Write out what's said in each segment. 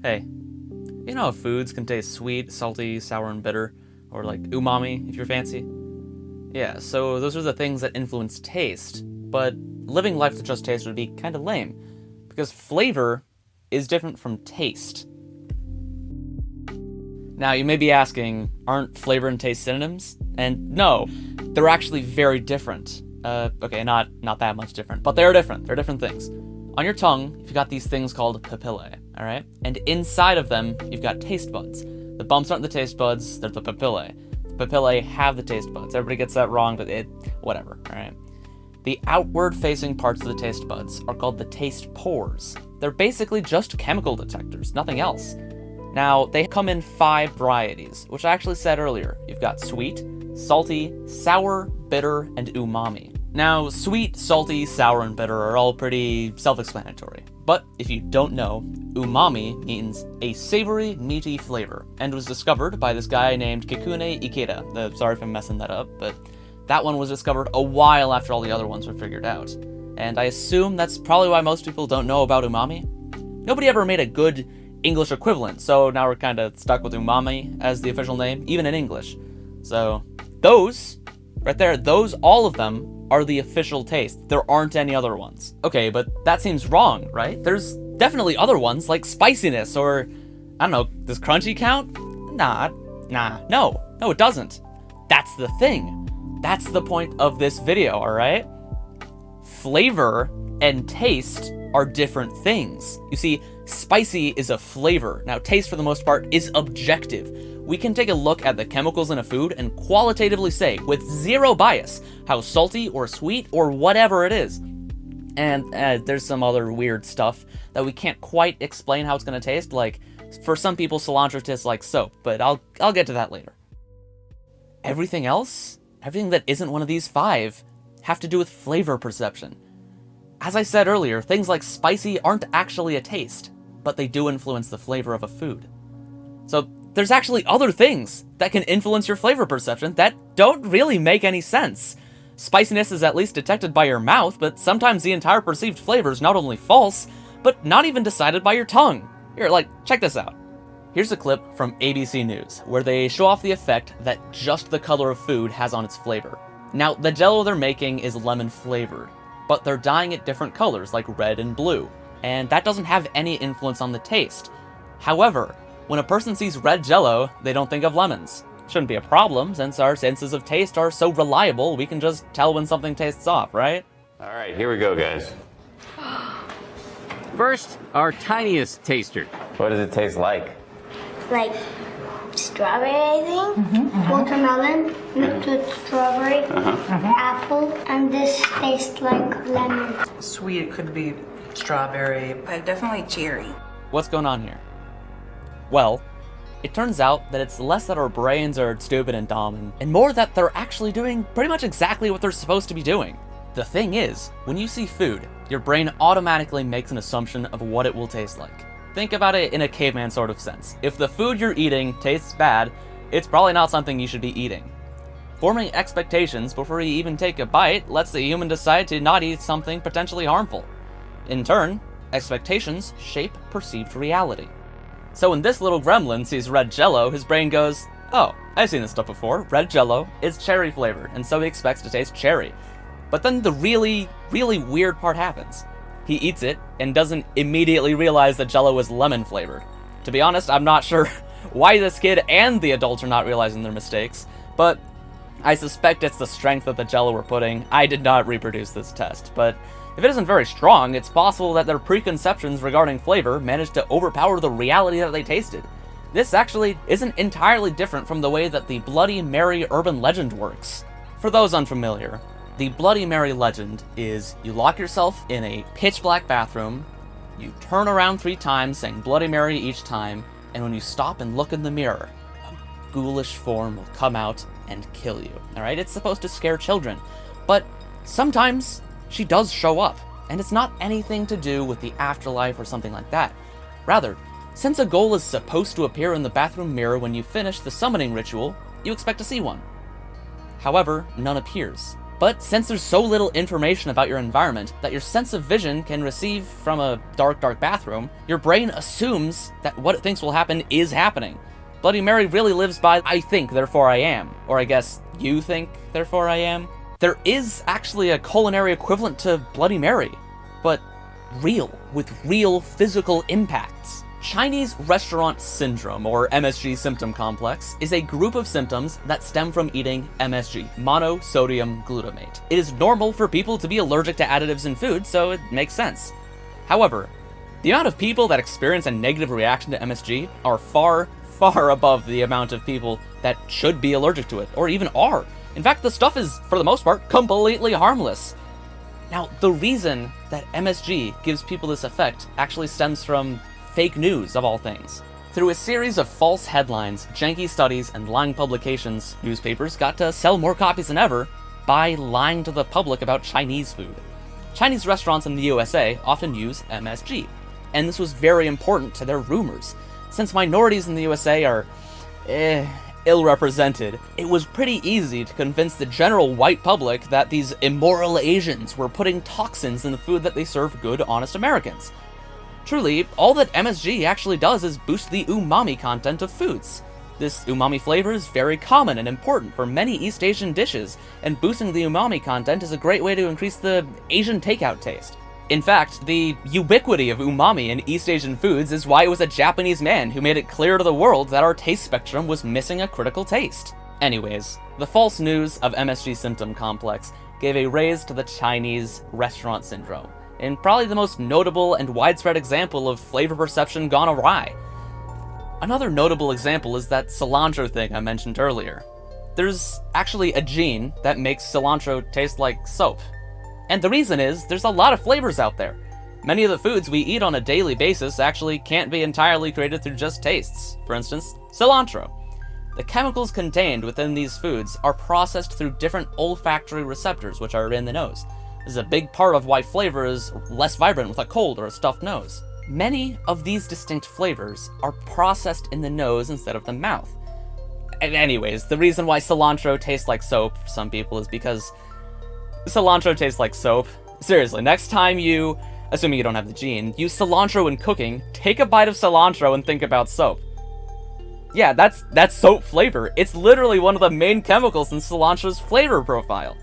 Hey, you know how foods can taste sweet, salty, sour, and bitter? Or like umami, if you're fancy? Yeah, so those are the things that influence taste, but living life to just taste would be kinda lame, because flavor is different from taste. Now, you may be asking, aren't flavor and taste synonyms? And no, they're actually very different. Okay, not that much different, but they're different. They're different things. On your tongue, you've got these things called papillae, alright? And inside of them, you've got taste buds. The bumps aren't the taste buds, they're the papillae. The papillae have the taste buds. Everybody gets that wrong, but whatever, alright? The outward-facing parts of the taste buds are called the taste pores. They're basically just chemical detectors, nothing else. Now, they come in 5 varieties, which I actually said earlier. You've got sweet, salty, sour, bitter, and umami. Now, sweet, salty, sour, and bitter are all pretty self-explanatory. But if you don't know, umami means a savory, meaty flavor, and was discovered by this guy named Kikune Ikeda. Sorry if I'm messing that up, but that one was discovered a while after all the other ones were figured out. And I assume that's probably why most people don't know about umami. Nobody ever made a good English equivalent, so now we're kind of stuck with umami as the official name, even in English. So those, right there, all of them are the official taste. There aren't any other ones. Okay, but that seems wrong, right? There's definitely other ones, like spiciness, or, I don't know, does crunchy count? No, it doesn't. That's the thing. That's the point of this video, alright? Flavor and taste are different things. You see, spicy is a flavor. Now, taste, for the most part, is objective. We can take a look at the chemicals in a food and qualitatively say, with zero bias, how salty or sweet or whatever it is. And there's some other weird stuff that we can't quite explain how it's going to taste. Like, for some people, cilantro tastes like soap, but I'll get to that later. Everything else, everything that isn't one of these 5, have to do with flavor perception. As I said earlier, things like spicy aren't actually a taste, but they do influence the flavor of a food. So there's actually other things that can influence your flavor perception that don't really make any sense. Spiciness is at least detected by your mouth, but sometimes the entire perceived flavor is not only false, but not even decided by your tongue. Here, check this out. Here's a clip from ABC News, where they show off the effect that just the color of food has on its flavor. Now, the Jell-O they're making is lemon flavored, but they're dyeing it different colors like red and blue, and that doesn't have any influence on the taste. However, when a person sees red Jell-O, they don't think of lemons. Shouldn't be a problem, since our senses of taste are so reliable, we can just tell when something tastes off, right? All right, here we go, guys. First, our tiniest taster. What does it taste like? Like strawberry, I think. Watermelon, mixed with strawberry, apple, and this tastes like lemon. Sweet, it could be strawberry, but definitely cherry. What's going on here? Well, it turns out that it's less that our brains are stupid and dumb, and more that they're actually doing pretty much exactly what they're supposed to be doing. The thing is, when you see food, your brain automatically makes an assumption of what it will taste like. Think about it in a caveman sort of sense. If the food you're eating tastes bad, it's probably not something you should be eating. Forming expectations before you even take a bite lets the human decide to not eat something potentially harmful. In turn, expectations shape perceived reality. So when this little gremlin sees red Jell-O, his brain goes, oh, I've seen this stuff before. Red Jell-O is cherry flavored, and so he expects to taste cherry. But then the really, really weird part happens. He eats it and doesn't immediately realize that Jell-O is lemon flavored. To be honest, I'm not sure why this kid and the adults are not realizing their mistakes, but I suspect it's the strength of the Jell-O we're putting. I did not reproduce this test, but if it isn't very strong, it's possible that their preconceptions regarding flavor managed to overpower the reality that they tasted. This actually isn't entirely different from the way that the Bloody Mary urban legend works. For those unfamiliar, the Bloody Mary legend is you lock yourself in a pitch black bathroom, you turn around 3 times saying Bloody Mary each time, and when you stop and look in the mirror, a ghoulish form will come out and kill you. Alright, it's supposed to scare children, but sometimes she does show up, and it's not anything to do with the afterlife or something like that. Rather, since a ghoul is supposed to appear in the bathroom mirror when you finish the summoning ritual, you expect to see one. However, none appears. But since there's so little information about your environment that your sense of vision can receive from a dark bathroom, your brain assumes that what it thinks will happen is happening. Bloody Mary really lives by, I think, therefore I am. Or I guess, you think, therefore I am? There is actually a culinary equivalent to Bloody Mary, but real, with real physical impacts. Chinese restaurant syndrome, or MSG symptom complex, is a group of symptoms that stem from eating MSG, monosodium glutamate. It is normal for people to be allergic to additives in food, so it makes sense. However, the amount of people that experience a negative reaction to MSG are far above the amount of people that should be allergic to it, or even are. In fact, the stuff is, for the most part, completely harmless. Now, the reason that MSG gives people this effect actually stems from fake news, of all things. Through a series of false headlines, janky studies, and lying publications, newspapers got to sell more copies than ever by lying to the public about Chinese food. Chinese restaurants in the USA often use MSG, and this was very important to their rumors. Since minorities in the USA are, ill-represented, it was pretty easy to convince the general white public that these immoral Asians were putting toxins in the food that they serve good, honest Americans. Truly, all that MSG actually does is boost the umami content of foods. This umami flavor is very common and important for many East Asian dishes, and boosting the umami content is a great way to increase the Asian takeout taste. In fact, the ubiquity of umami in East Asian foods is why it was a Japanese man who made it clear to the world that our taste spectrum was missing a critical taste. Anyways, the false news of MSG symptom complex gave a raise to the Chinese restaurant syndrome, and probably the most notable and widespread example of flavor perception gone awry. Another notable example is that cilantro thing I mentioned earlier. There's actually a gene that makes cilantro taste like soap. And the reason is, there's a lot of flavors out there. Many of the foods we eat on a daily basis actually can't be entirely created through just tastes. For instance, cilantro. The chemicals contained within these foods are processed through different olfactory receptors, which are in the nose. This is a big part of why flavor is less vibrant with a cold or a stuffed nose. Many of these distinct flavors are processed in the nose instead of the mouth. And anyways, the reason why cilantro tastes like soap for some people is because cilantro tastes like soap. Seriously, next time you, assuming you don't have the gene, use cilantro in cooking, take a bite of cilantro and think about soap. Yeah, that's soap flavor. It's literally one of the main chemicals in cilantro's flavor profile.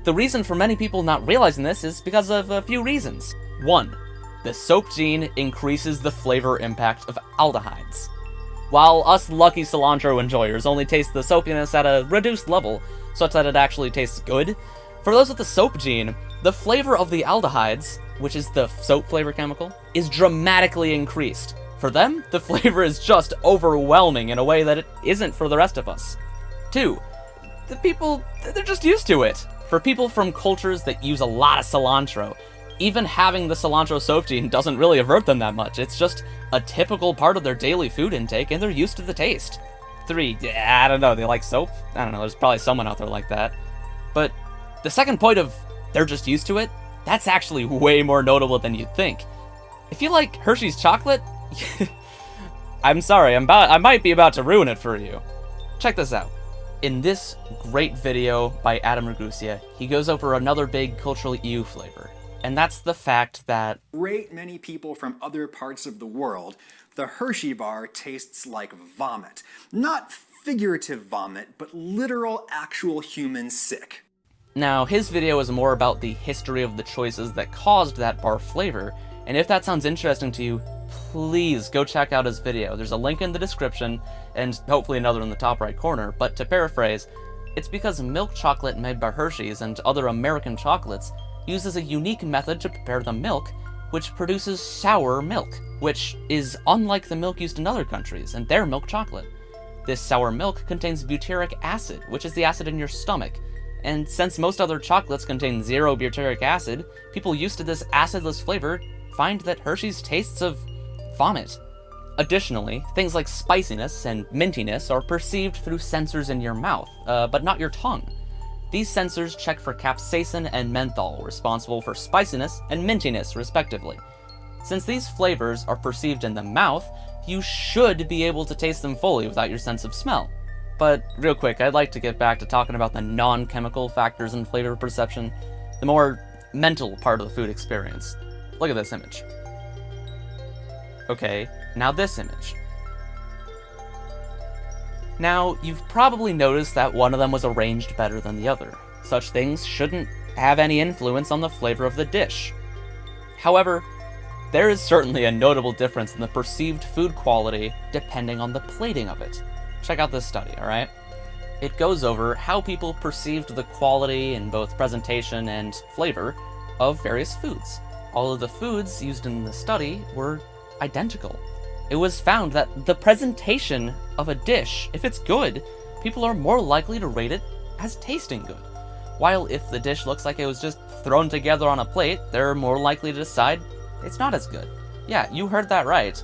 The reason for many people not realizing this is because of a few reasons. 1. The soap gene increases the flavor impact of aldehydes. While us lucky cilantro enjoyers only taste the soapiness at a reduced level, such that it actually tastes good, for those with the soap gene, the flavor of the aldehydes, which is the soap flavor chemical, is dramatically increased. For them, the flavor is just overwhelming in a way that it isn't for the rest of us. 2. The people, they're just used to it. For people from cultures that use a lot of cilantro, even having the cilantro soap gene doesn't really avert them that much. It's just a typical part of their daily food intake, and they're used to the taste. 3. I don't know, they like soap? I don't know, there's probably someone out there like that. But the second point of they're just used to it, that's actually way more notable than you'd think. If you like Hershey's chocolate, I'm sorry, I might be about to ruin it for you. Check this out. In this great video by Adam Ragusia, he goes over another big cultural EU flavor, and that's the fact that great many people from other parts of the world, the Hershey bar tastes like vomit. Not figurative vomit, but literal, actual human sick. Now, his video is more about the history of the choices that caused that bar flavor, and if that sounds interesting to you, please go check out his video. There's a link in the description, and hopefully another in the top right corner, but to paraphrase, it's because milk chocolate made by Hershey's and other American chocolates uses a unique method to prepare the milk, which produces sour milk, which is unlike the milk used in other countries and their milk chocolate. This sour milk contains butyric acid, which is the acid in your stomach, and since most other chocolates contain zero butyric acid, people used to this acidless flavor find that Hershey's tastes of vomit. Additionally, things like spiciness and mintiness are perceived through sensors in your mouth, but not your tongue. These sensors check for capsaicin and menthol, responsible for spiciness and mintiness, respectively. Since these flavors are perceived in the mouth, you should be able to taste them fully without your sense of smell. But real quick, I'd like to get back to talking about the non-chemical factors in flavor perception, the more mental part of the food experience. Look at this image. Okay, now this image. Now, you've probably noticed that one of them was arranged better than the other. Such things shouldn't have any influence on the flavor of the dish. However, there is certainly a notable difference in the perceived food quality depending on the plating of it. Check out this study, alright? It goes over how people perceived the quality in both presentation and flavor of various foods. All of the foods used in the study were identical. It was found that the presentation of a dish, if it's good, people are more likely to rate it as tasting good. While if the dish looks like it was just thrown together on a plate, they're more likely to decide it's not as good. Yeah, you heard that right.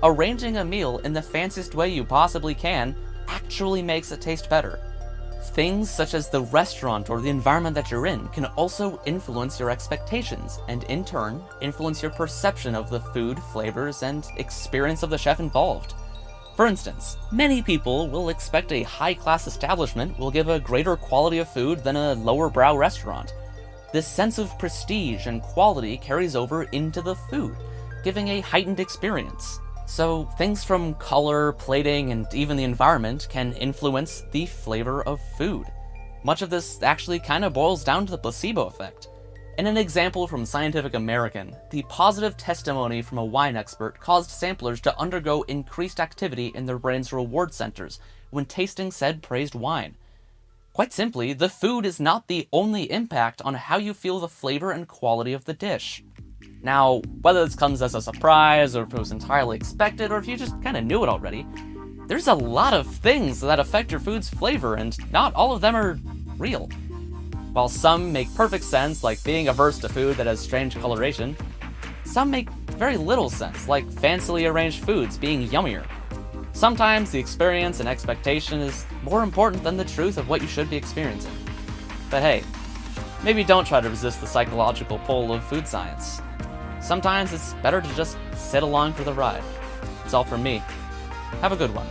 Arranging a meal in the fanciest way you possibly can actually makes it taste better. Things such as the restaurant or the environment that you're in can also influence your expectations, and in turn, influence your perception of the food, flavors, and experience of the chef involved. For instance, many people will expect a high-class establishment will give a greater quality of food than a lower-brow restaurant. This sense of prestige and quality carries over into the food, giving a heightened experience. So things from color, plating, and even the environment can influence the flavor of food. Much of this actually kind of boils down to the placebo effect. In an example from Scientific American, the positive testimony from a wine expert caused samplers to undergo increased activity in their brain's reward centers when tasting said praised wine. Quite simply, the food is not the only impact on how you feel the flavor and quality of the dish. Now, whether this comes as a surprise, or if it was entirely expected, or if you just kind of knew it already, there's a lot of things that affect your food's flavor, and not all of them are real. While some make perfect sense, like being averse to food that has strange coloration, some make very little sense, like fancily arranged foods being yummier. Sometimes the experience and expectation is more important than the truth of what you should be experiencing. But hey, maybe don't try to resist the psychological pull of food science. Sometimes it's better to just sit along for the ride. That's all from me. Have a good one.